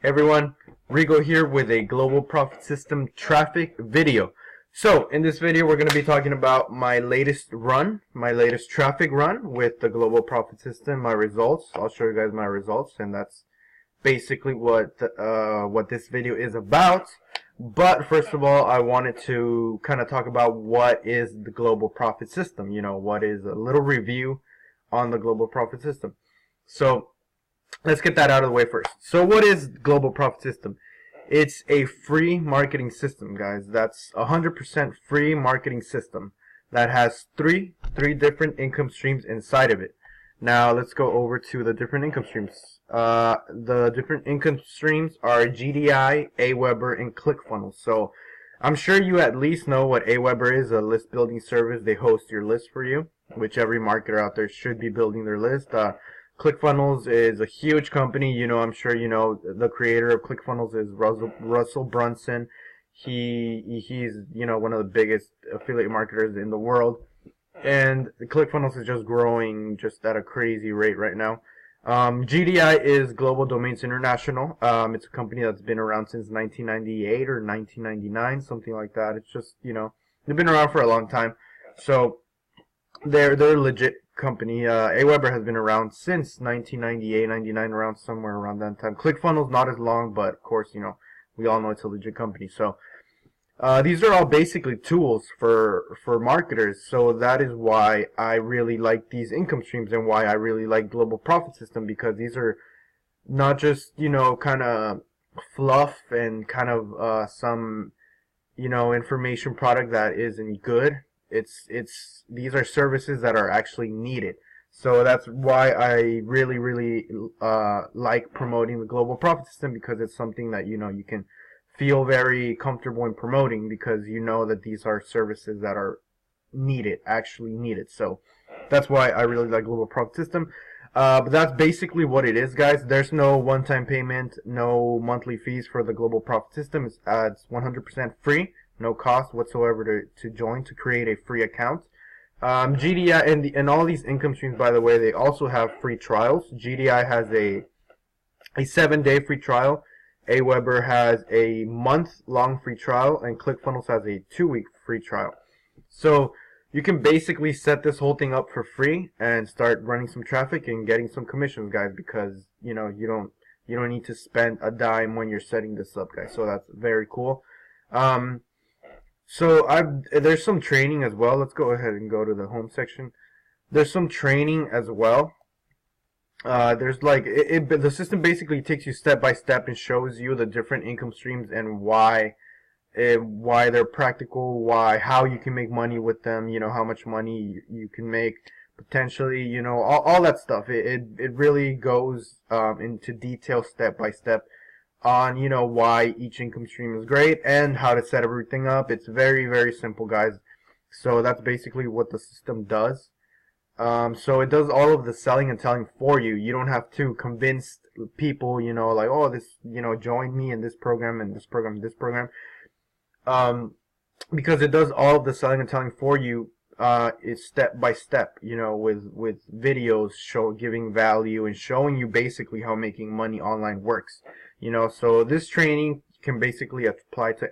Hey everyone, Rigo here with a global profit system traffic video. So in this video we're going to be talking about my latest traffic run with the global profit system, my results. I'll show you guys my results, and that's basically what this video is about. But first of all, I wanted to kind of talk about what is the global profit system. What is a little review on the global profit system. So let's get that out of the way first. So what is global profit system? It's a free marketing system, guys. That's 100% free marketing system that has three different income streams inside of it. Now let's go over to the different income streams. The different income streams are GDI, Aweber, and ClickFunnels. So I'm sure you at least know what Aweber is, a list building service. They host your list for you, which every marketer out there should be building their list. ClickFunnels is a huge company. I'm sure you know the creator of ClickFunnels is Russell Brunson. He's one of the biggest affiliate marketers in the world, and ClickFunnels is just growing just at a crazy rate right now. GDI is Global Domains International. It's a company that's been around since 1998 or 1999, something like that. It's just they've been around for a long time, so they're a legit company. Aweber has been around since 1998, 99, around somewhere around that time. ClickFunnels not as long, but of course, we all know it's a legit company. So these are all basically tools for marketers. So that is why I really like these income streams and why I really like Global Profit System, because these are not just kind of fluff and kind of some information product that isn't good. These are services that are actually needed. So that's why I really like promoting the global profit system, because it's something that you can feel very comfortable in promoting, because you know that these are services that are needed, actually needed. So that's why I really like global profit system. But that's basically what it is, guys. There's no one-time payment, no monthly fees for the global profit system. It's 100% free. No cost whatsoever to join, to create a free account. GDI and all these income streams, by the way, they also have free trials. GDI has a 7-day free trial. Aweber has a month-long free trial, and ClickFunnels has a 2-week free trial. So you can basically set this whole thing up for free and start running some traffic and getting some commissions, guys, because you don't need to spend a dime when you're setting this up, guys. So that's very cool. So there's some training as well. Let's go ahead and go to the home section. There's some training as well. There's like the system basically takes you step by step and shows you the different income streams and why they're practical, how you can make money with them. How much money you can make potentially. All that stuff. It really goes into detail step by step on why each income stream is great and how to set everything up. It's very simple, guys. So that's basically what the system does. So it does all of the selling and telling for you. You don't have to convince people, like, oh, this, join me in this program and this program and this program. Because it does all of the selling and telling for you. It's step by step, with videos giving value and showing you basically how making money online works. So this training can basically apply to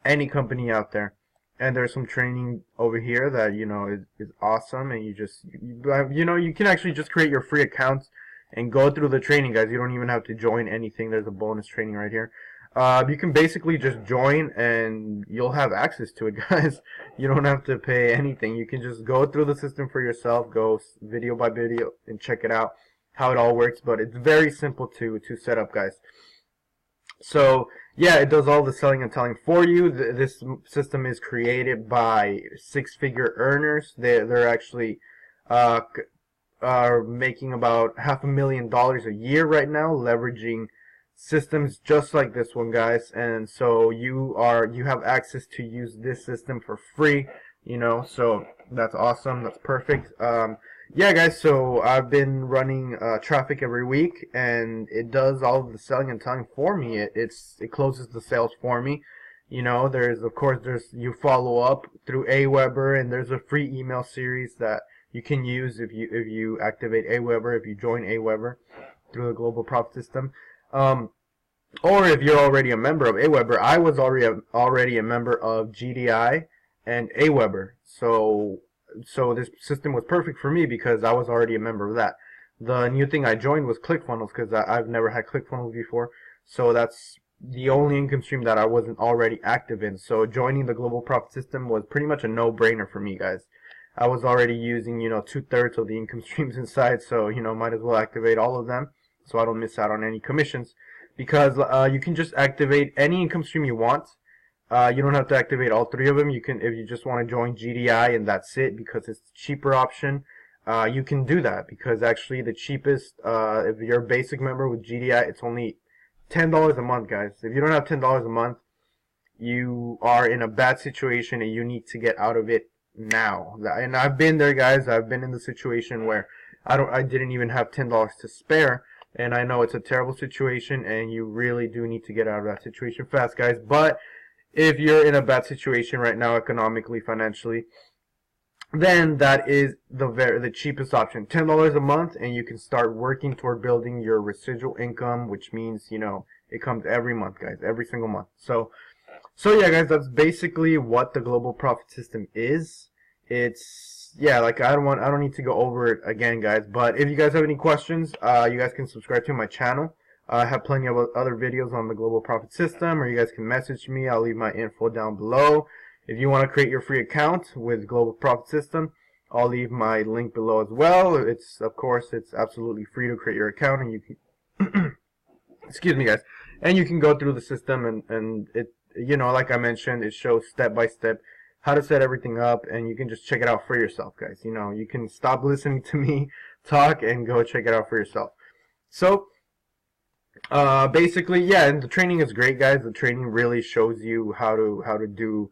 any company out there. And there's some training over here that is awesome, and you can actually just create your free accounts and go through the training, guys. You don't even have to join anything. There's a bonus training right here. You can basically just join and you'll have access to it, guys. You don't have to pay anything. You can just go through the system for yourself, go video by video and check it out, how it all works. But it's very simple to set up, guys. So yeah, it does all the selling and telling for you. This system is created by 6-figure earners. They're actually are making about $500,000 a year right now, leveraging systems just like this one, guys. And so you have access to use this system for free. So that's awesome. That's perfect. Yeah, guys, so I've been running traffic every week, and it does all of the selling and telling for me. It closes the sales for me. You follow up through Aweber, and there's a free email series that you can use if you activate Aweber, if you join Aweber through the global profit system. or if you're already a member of Aweber, I was already a member of GDI and Aweber. So this system was perfect for me because I was already a member of that. The new thing I joined was ClickFunnels because I've never had ClickFunnels before. So that's the only income stream that I wasn't already active in. So joining the global profit system was pretty much a no-brainer for me, guys. I was already using, 2/3 of the income streams inside, so, might as well activate all of them so I don't miss out on any commissions. Because you can just activate any income stream you want. You don't have to activate all three of them. You can, if you just want to join GDI and that's it, because it's the cheaper option. You can do that because actually the cheapest, if you're a basic member with GDI, it's only $10 a month, guys. If you don't have $10 a month, you are in a bad situation and you need to get out of it now. And I've been there, guys. I've been in the situation where I didn't even have $10 to spare, and I know it's a terrible situation, and you really do need to get out of that situation fast, guys. But if you're in a bad situation right now, economically, financially, then that is the cheapest option. $10 a month, and you can start working toward building your residual income, which means, it comes every month, guys, every single month. So yeah, guys, that's basically what the global profit system is. It's, yeah, like I don't need to go over it again, guys. But if you guys have any questions, you guys can subscribe to my channel. I have plenty of other videos on the global profit system, or you guys can message me. I'll leave my info down below. If you want to create your free account with global profit system, I'll leave my link below as well. Of course, it's absolutely free to create your account, and you can, excuse me, guys, and you can go through the system, and it, like I mentioned, it shows step by step how to set everything up, and you can just check it out for yourself, guys. You can stop listening to me talk and go check it out for yourself. So basically, yeah, and the training is great, guys. The training really shows you how to do,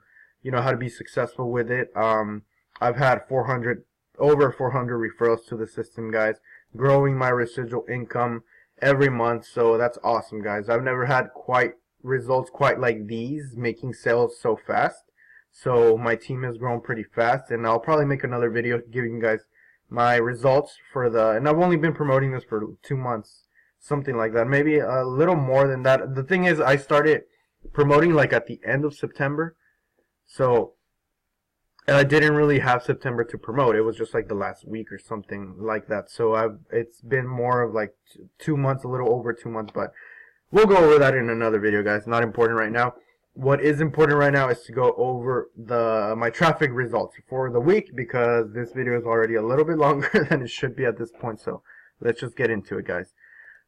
how to be successful with it. I've had over 400 referrals to the system, guys, growing my residual income every month. So that's awesome, guys. I've never had results quite like these, making sales so fast. So my team has grown pretty fast, and I'll probably make another video giving you guys my results and I've only been promoting this for 2 months, something like that, maybe a little more than that. The thing is, I started promoting like at the end of September, so I didn't really have September to promote. It was just like the last week or something like that. So it's been more of like 2 months, a little over 2 months, but we'll go over that in another video, guys. Not important right now. What is important right now is to go over my traffic results for the week, because this video is already a little bit longer than it should be at this point. So let's just get into it, guys.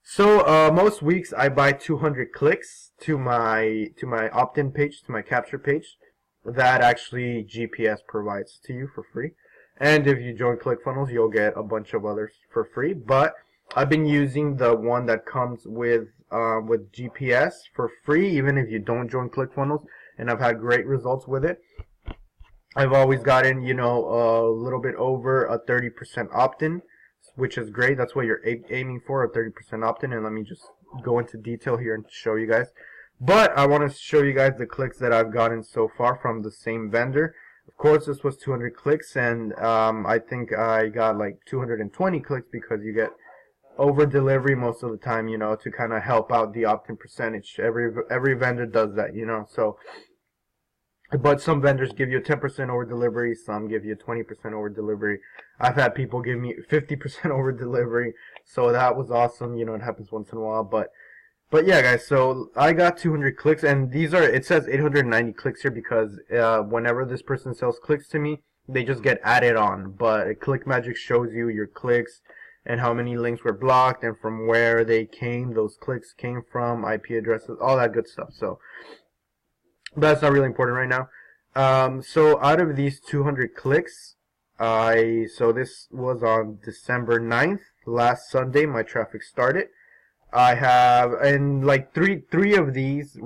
So most weeks I buy 200 clicks to my opt-in page, to my capture page, that actually GPS provides to you for free. And if you join ClickFunnels, you'll get a bunch of others for free. But I've been using the one that comes with GPS for free, even if you don't join ClickFunnels, and I've had great results with it. I've always gotten, a little bit over a 30% opt-in, which is great. That's what you're aiming for, a 30% opt-in. And let me just go into detail here and show you guys. But I want to show you guys the clicks that I've gotten so far from the same vendor. Of course, this was 200 clicks, and I think I got like 220 clicks because you get over delivery most of the time, to kind of help out the opt-in percentage. Every vendor does that, so. But some vendors give you 10% over delivery, some give you 20% over delivery. I've had people give me 50% over delivery, so that was awesome. It happens once in a while. But yeah, guys, so I got 200 clicks, and it says 890 clicks here because whenever this person sells clicks to me, they just get added on. But ClickMagick shows you your clicks and how many links were blocked and from where those clicks came from, IP addresses, all that good stuff. So that's not really important right now. So out of these 200 clicks, so this was on December 9th, last Sunday, my traffic started. I have, and like three of these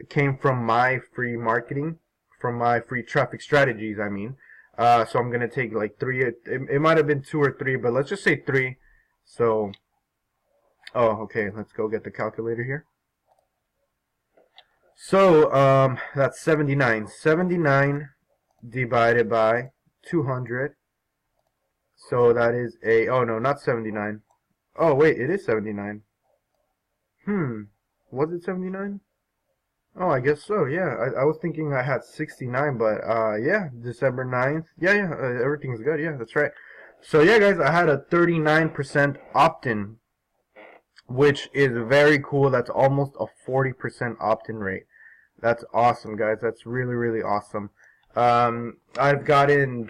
came from my free marketing, from my free traffic strategies, I mean. So I'm gonna take like 3, it might have been 2 or 3, but let's just say 3. So, okay, let's go get the calculator here. So, that's 79. 79 divided by 200. So that is oh no, not 79. Oh wait, it is 79. Was it 79? Oh, I guess so. Yeah, I was thinking I had 69, but yeah, December 9th. Yeah, everything's good. Yeah, that's right. So yeah, guys, I had a 39% opt-in, which is very cool. That's almost a 40% opt-in rate. That's awesome, guys. That's really, really awesome. I've gotten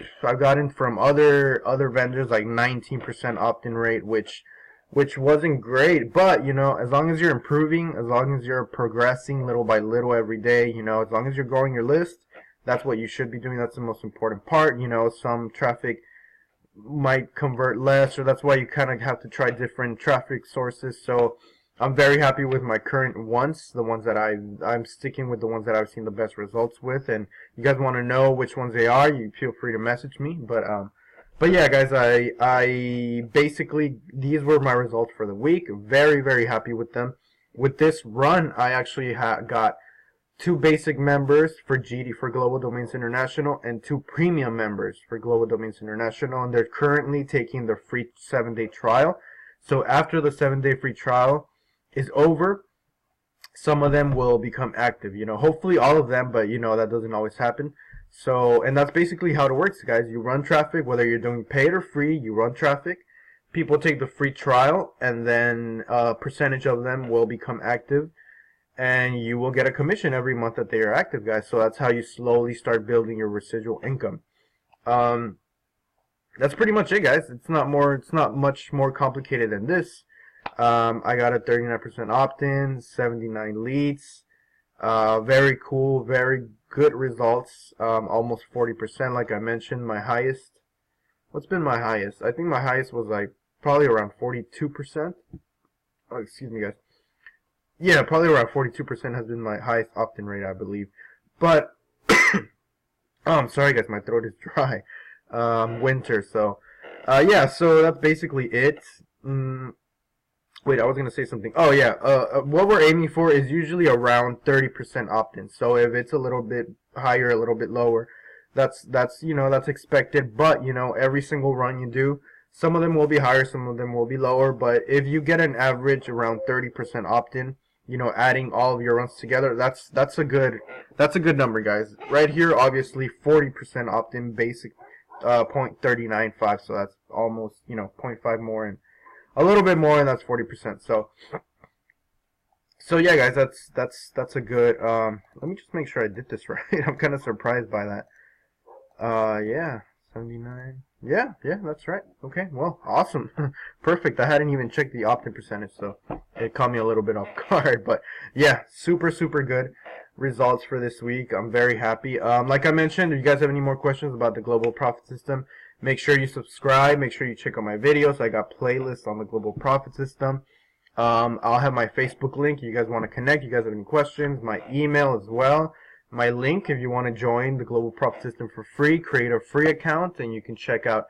from other vendors like 19% opt-in rate, which wasn't great, but you know, as long as you're improving, as long as you're progressing little by little every day, you know, as long as you're growing your list, that's what you should be doing. That's the most important part. You know, some traffic might convert less, or that's why you kind of have to try different traffic sources. So I'm very happy with my current ones, the ones that I'm sticking with the ones that I've seen the best results with. And you guys want to know which ones they are, you feel free to message me. But yeah, guys, I basically, these were my results for the week. Very, very happy with them. With this run, I actually got 2 basic members for Global Domains International and 2 premium members for Global Domains International, and they're currently taking their free 7-day trial. So after the 7-day free trial is over, some of them will become active. You know, hopefully all of them, but you know, that doesn't always happen. So, and that's basically how it works, guys. You run traffic, whether you're doing paid or free, you run traffic. People take the free trial, and then a percentage of them will become active, and you will get a commission every month that they are active, guys. So that's how you slowly start building your residual income. That's pretty much it, guys. It's not much more complicated than this. I got a 39% opt-in, 79 leads. Very cool, very good results. Almost 40%, like I mentioned. My highest, what's been my highest? I think my highest was like probably around 42%. Oh, excuse me, guys. Yeah, probably around 42% has been my highest opt-in rate, I believe. But oh, I'm sorry, guys, my throat is dry. Winter, so yeah, so that's basically it. Wait, I was gonna say something. Oh yeah, what we're aiming for is usually around 30% opt-in. So if it's a little bit higher, a little bit lower, that's you know, that's expected. But you know, every single run you do, some of them will be higher, some of them will be lower. But if you get an average around 30% opt-in, you know, adding all of your runs together, that's a good number, guys. Right here, obviously 40% opt-in, basic 0.395. So that's almost, you know, 0.5 more and a little bit more, and that's 40%. So yeah, guys, that's a good. Let me just make sure I did this right. I'm kind of surprised by that. Yeah, 79. Yeah, that's right. Okay, well, awesome, perfect. I hadn't even checked the opt-in percentage, so it caught me a little bit off guard. But yeah, super good results for this week. I'm very happy. Like I mentioned, if you guys have any more questions about the global profit system, make sure you subscribe. Make sure you check out my videos. I got playlists on the global profit system. I'll have my Facebook link if you guys want to connect. You guys have any questions? My email as well. My link if you want to join the global profit system for free. Create a free account and you can check out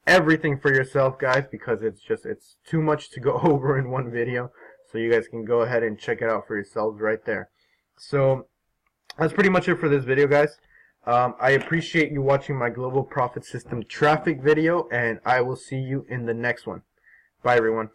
everything for yourself, guys, because it's too much to go over in one video. So you guys can go ahead and check it out for yourselves right there. So that's pretty much it for this video, guys. I appreciate you watching my global profit system traffic video, and I will see you in the next one. Bye, everyone.